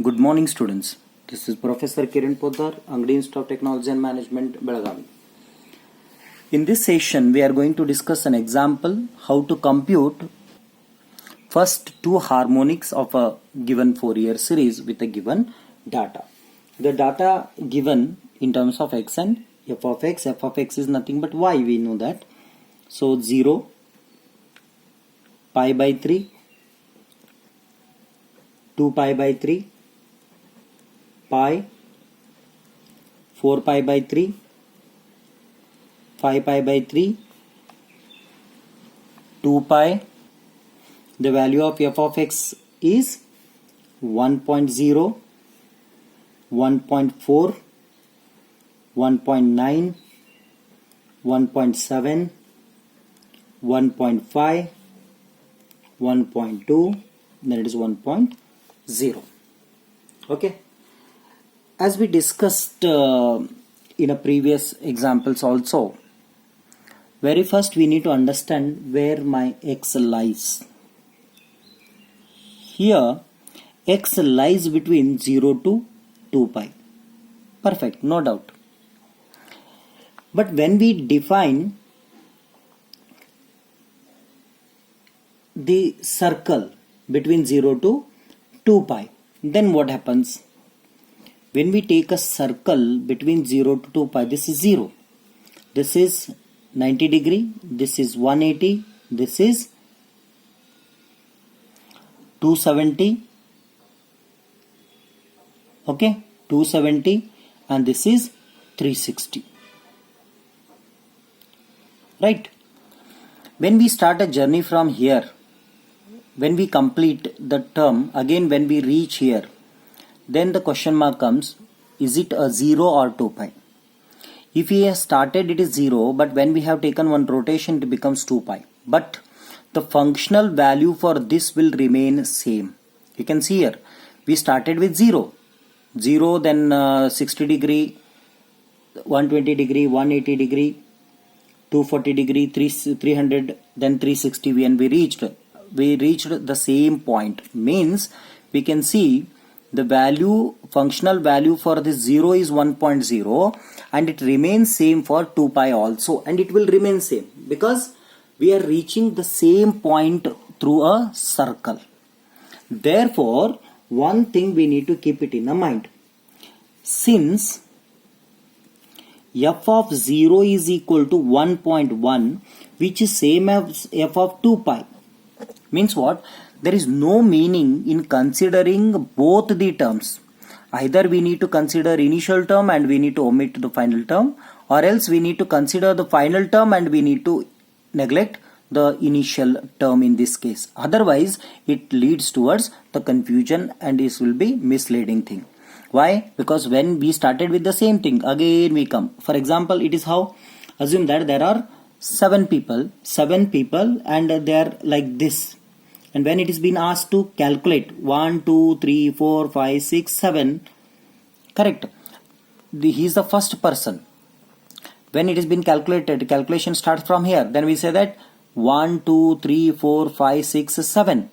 Good morning, students. This is Professor Kiran Poddar, Angadi Institute of Technology and Management, Belagavi. In this session, we are going to discuss an example how to compute first two harmonics of a given Fourier series with a given data. The data given in terms of x and f of x is nothing but y, we know that. So 0, pi by 3, 2 pi by 3, pi, 4 pi by 3, 5 pi by 3, 2 pi. The value of f of x is 1.0, 1.4, 1.9, 1.7, 1.5, 1.2, then it is 1.0. Okay. As we discussed in a previous examples also, very first we need to understand where my x lies. Here x lies between 0 to 2 pi. Perfect, no doubt. But when we define the circle between 0 to 2 pi, then what happens? When we take a circle between 0 to 2 pi, this is 0. This is 90 degree, this is 180, this is 270, okay, 270, and this is 360. Right? When we start a journey from here, when we complete the term, again when we reach here, then the question mark comes, is it a 0 or 2 pi? If we have started it is 0, but when we have taken one rotation it becomes 2 pi. But the functional value for this will remain same. You can see here, we started with 0, then 60 degree, 120 degree, 180 degree, 240 degree, 300, then 360, when we reached the same point. Means we can see the value, functional value for this 0 is 1.0, and it remains same for 2 pi also, and it will remain same because we are reaching the same point through a circle. Therefore, one thing we need to keep it in mind. Since f of 0 is equal to 1.1, which is same as f of 2 pi, means what? There is no meaning in considering both the terms. Either we need to consider initial term and we need to omit the final term, or else we need to consider the final term and we need to neglect the initial term in this case. Otherwise, it leads towards the confusion and this will be misleading thing. Why? Because when we started with the same thing, again we come. For example, it is how? Assume that there are 7 people and they are like this. And when it is been asked to calculate 1, 2, 3, 4, 5, 6, 7, correct? He is the first person. When it has been calculated, calculation starts from here. Then we say that 1, 2, 3, 4, 5, 6, 7.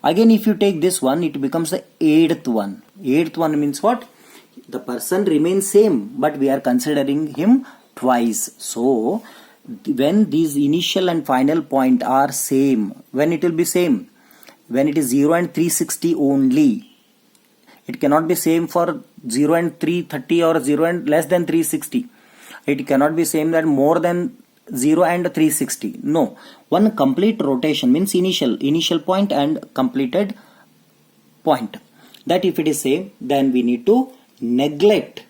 Again, if you take this one, it becomes the 8th one. 8th one means what? The person remains same, but we are considering him twice. So, when these initial and final point are same, when it will be same? When it is 0 and 360 only. It cannot be same for 0 and 330 or 0 and less than 360. It cannot be same that more than 0 and 360. No. One complete rotation means initial point and completed point. That if it is same, then we need to neglect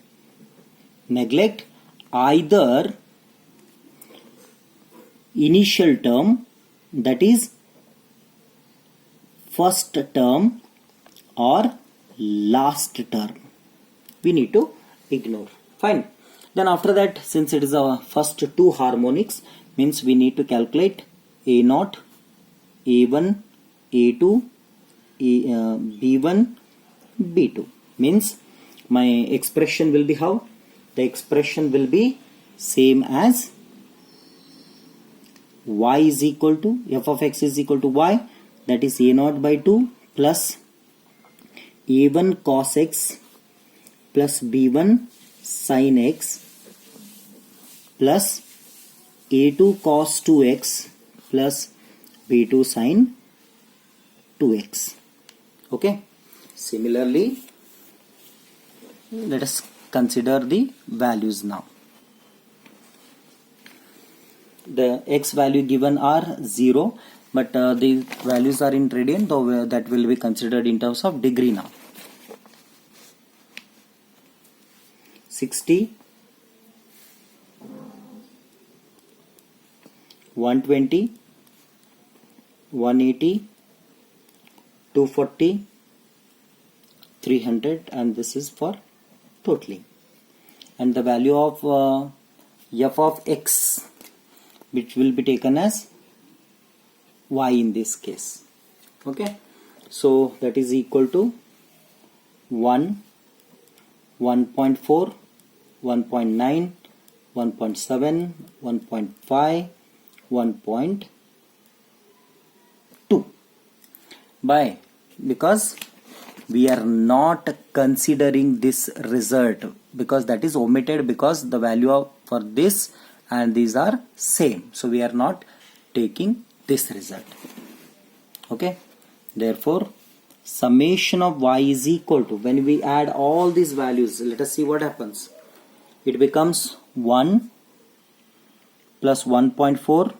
either initial term, that is first term, or last term. We need to ignore. Fine. Then after that, since it is our first two harmonics, means we need to calculate A0, A1, A2, B1, B2. Means my expression will be how? The expression will be same as y is equal to f of x is equal to y, that is a0 by 2 plus a1 cos x plus b1 sin x plus a2 cos 2x plus b2 sin 2x. Okay. Similarly, let us consider the values now. The x value given are 0, but the values are in radian, though that will be considered in terms of degree now. 60, 120, 180, 240, 300, and this is for totaling. And the value of f of x, which will be taken as y in this case. Okay, so that is equal to 1, 1.4, 1.9, 1.7, 1.5, 1.2. By because we are not considering this result, because that is omitted, because the value of for this and these are same, so we are not taking this result. Okay, therefore summation of y is equal to, when we add all these values, let us see what happens. It becomes 1 plus 1.4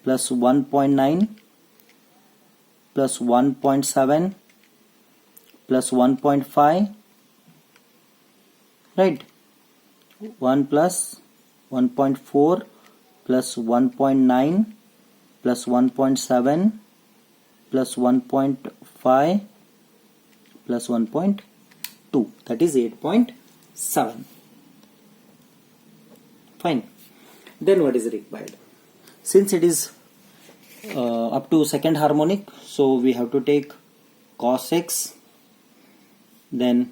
plus 1.9 plus 1.7 plus 1.5, right? 1 plus 1.4 plus 1.9 plus 1.7 plus 1.5 plus 1.2, that is 8.7. Fine. Then what is required? Since it is up to second harmonic, so we have to take cos x, then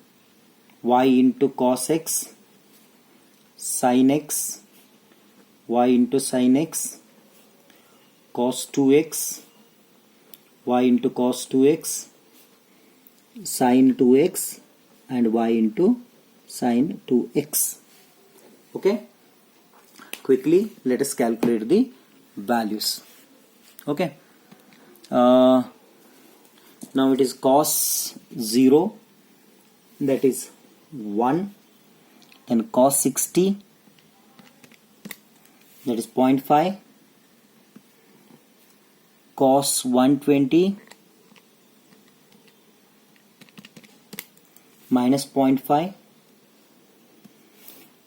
y into cos x, sin x, y into sin x, cos 2x, y into cos 2x, sin 2x, and y into sin 2x. Okay, quickly let us calculate the values. Okay, now it is cos 0, that is 1, then cos 60, that is 0.5, cos 120 minus 0.5,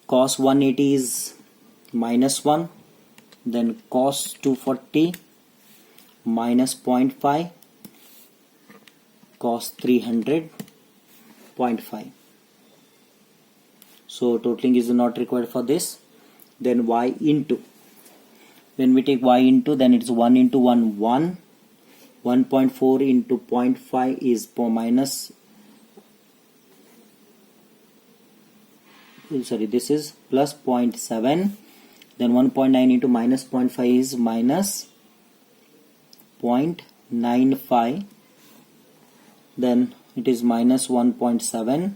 cos 180 is minus 1, then cos 240 minus 0.5, cos 300 0.5. So totaling is not required for this. Then y into, when we take y into, then it is 1 into 1 1, 1.4 into 0.5 is minus, sorry, this is plus 0.7, then 1.9 into minus 0.5 is minus 0.95, then it is minus 1.7,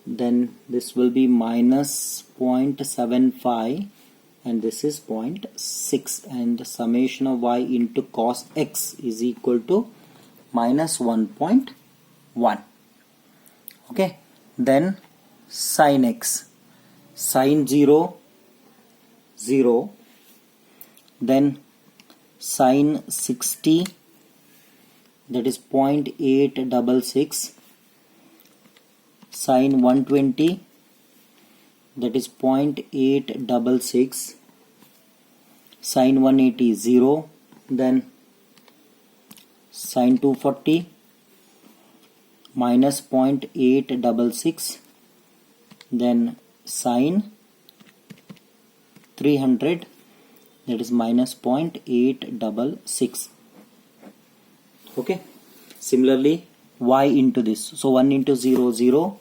then this will be minus 0.75, and this is 0.6, and the summation of y into cos x is equal to minus 1.1. Okay, then sin x, sin 0 0, then sin 60, that is 0.866, sin 120, that is 0.866, sin 180 0, then sin 240 minus 0.866, then sin 300, that is minus 0.866. Okay, similarly y into this, so 1 into 0 0,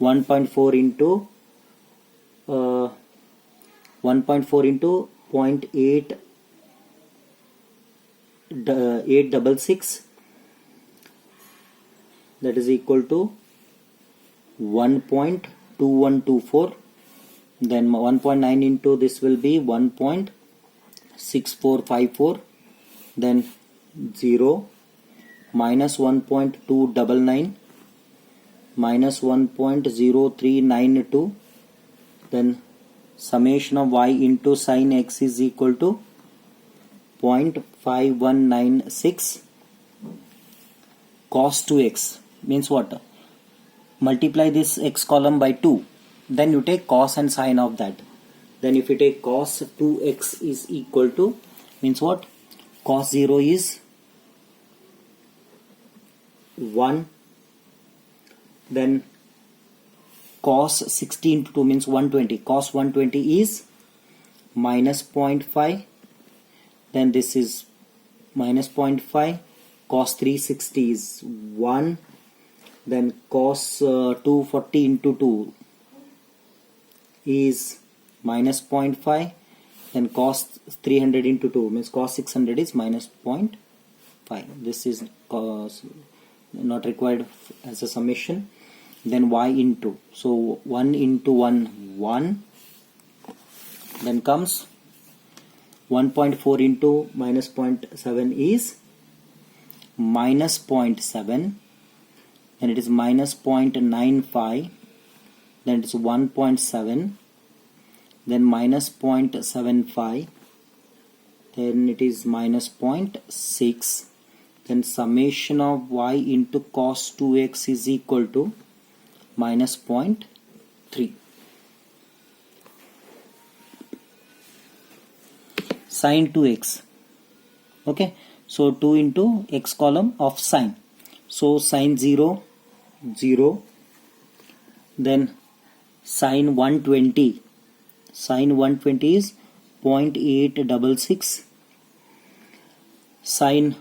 1.4 into 1.4 into 0.866, that is equal to 1.2124. Then 1.9 into this will be 1.6454. Then 0 minus 1.299 minus 1.0392. Then summation of y into sin x is equal to 0.5196 cos 2x. Means what? Multiply this x column by 2. Then you take cos and sin of that. Then if you take cos 2x is equal to, means what? Cos 0 is 1. Then cos 60 into 2 means 120. Cos 120 is minus 0.5. Then this is minus 0.5. Cos 360 is 1. Then cos 240 into 2 is minus 0.5. Then cos 300 into 2 means cos 600 is minus 0.5. This is cos not required as a summation. Then y into, so 1 into 1 1. Then comes 1.4 into minus 0.7 is minus 0.7. Then it is minus 0.95. Then it is 1.7. Then minus 0.75. Then it is minus 0.6. Then summation of y into cos 2x is equal to minus 0.3. Sin 2x. Okay. So 2 into x column of sin. So sin 0, 0. Then sin 120. Sin 120 is 0.866. Sin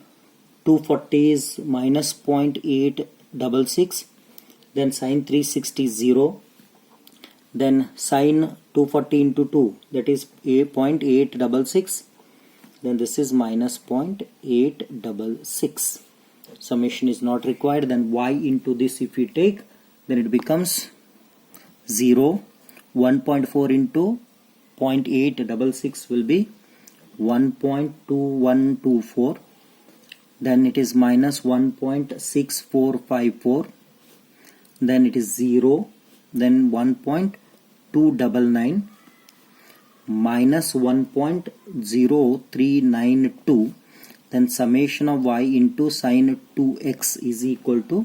240 is minus 0.866. Then sin 360 is 0. Then sin 240 into 2, that is 0.866. Then this is minus 0.866. Summation is not required. Then y into this if you take, then it becomes 0. 1.4 into 0.866 will be 1.2124. Then it is minus 1.6454. Then it is 0. Then 1.299 minus 1.0392. Then summation of y into sin 2x is equal to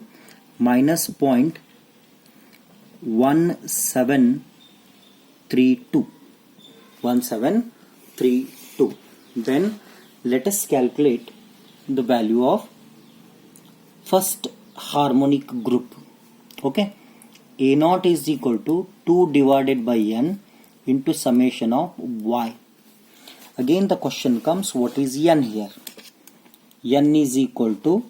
minus 0.1732. 1732. Then let us calculate the value of first harmonic group. Okay, A0 is equal to 2 divided by n into summation of y. Again the question comes, what is n here? N is equal to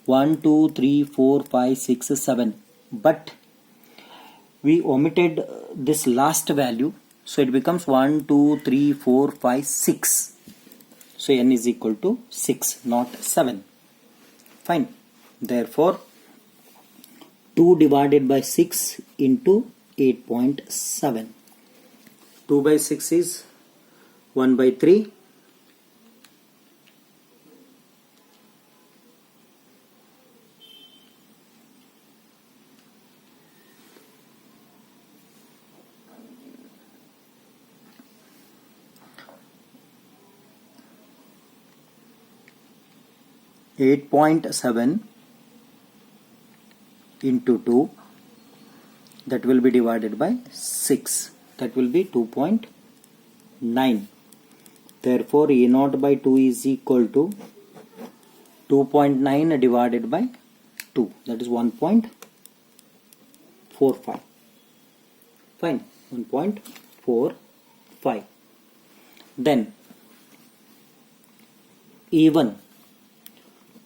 1, 2, 3, 4, 5, 6, 7. But we omitted this last value. So it becomes 1, 2, 3, 4, 5, 6. So n is equal to 6, not 7. Fine. Therefore, 2 divided by 6 into 8.7. 2 by 6 is 1 by 3. .7 into 2, that will be divided by 6, that will be 2.9. Therefore A0 by 2 is equal to 2.9 divided by 2, that is 1.45. Fine, 1.45. Then even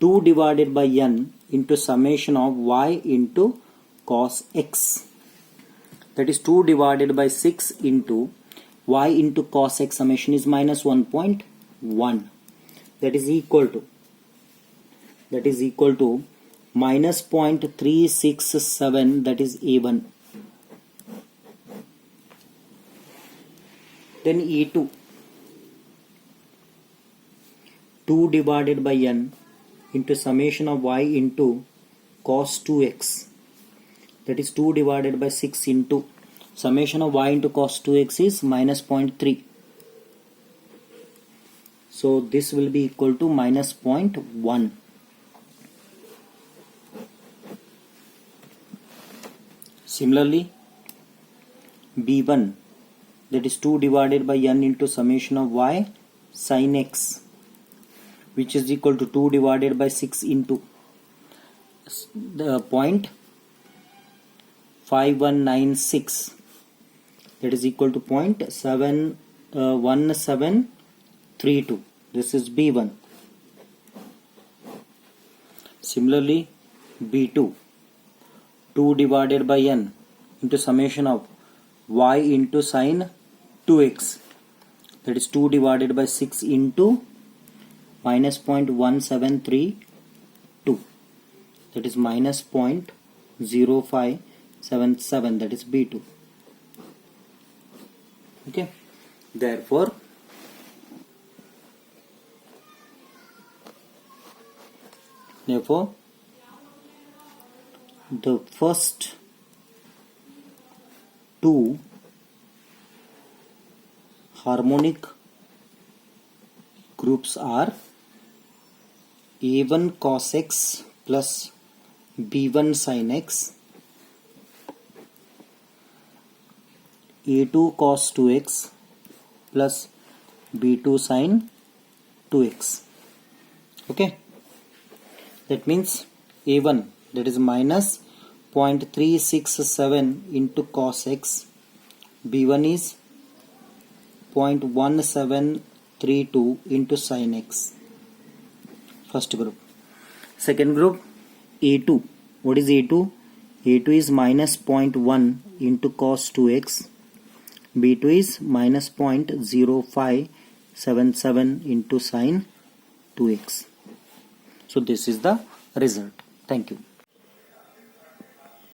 2 divided by n into summation of y into cos x, that is 2 divided by 6 into y into cos x, summation is minus 1.1, that is equal to minus 0.367, that is A1. Then E2, 2 divided by n into summation of y into cos 2x, that is 2 divided by 6 into summation of y into cos 2x is minus 0.3. So this will be equal to minus 0.1. Similarly, B1, that is 2 divided by n into summation of y sin x, which is equal to 2 divided by 6 into the 0.5196, that is equal to 0.1732. This is B1. Similarly, B2, 2 divided by n into summation of y into sin 2x, that is 2 divided by 6 into minus 0.1732, that is minus 0.0577, that is B2. Okay, therefore the first two harmonic groups are A1 cos x plus B1 sin x, A2 cos 2x plus B2 sin 2x. Okay, that means A1, that is minus 0.367 into cos x, B1 is 0.1732 into sin x. First group. Second group, A2. What is A2? A2 is minus 0.1 into cos 2x, B2 is minus 0.0577 into sin 2x. So this is the result. Thank you.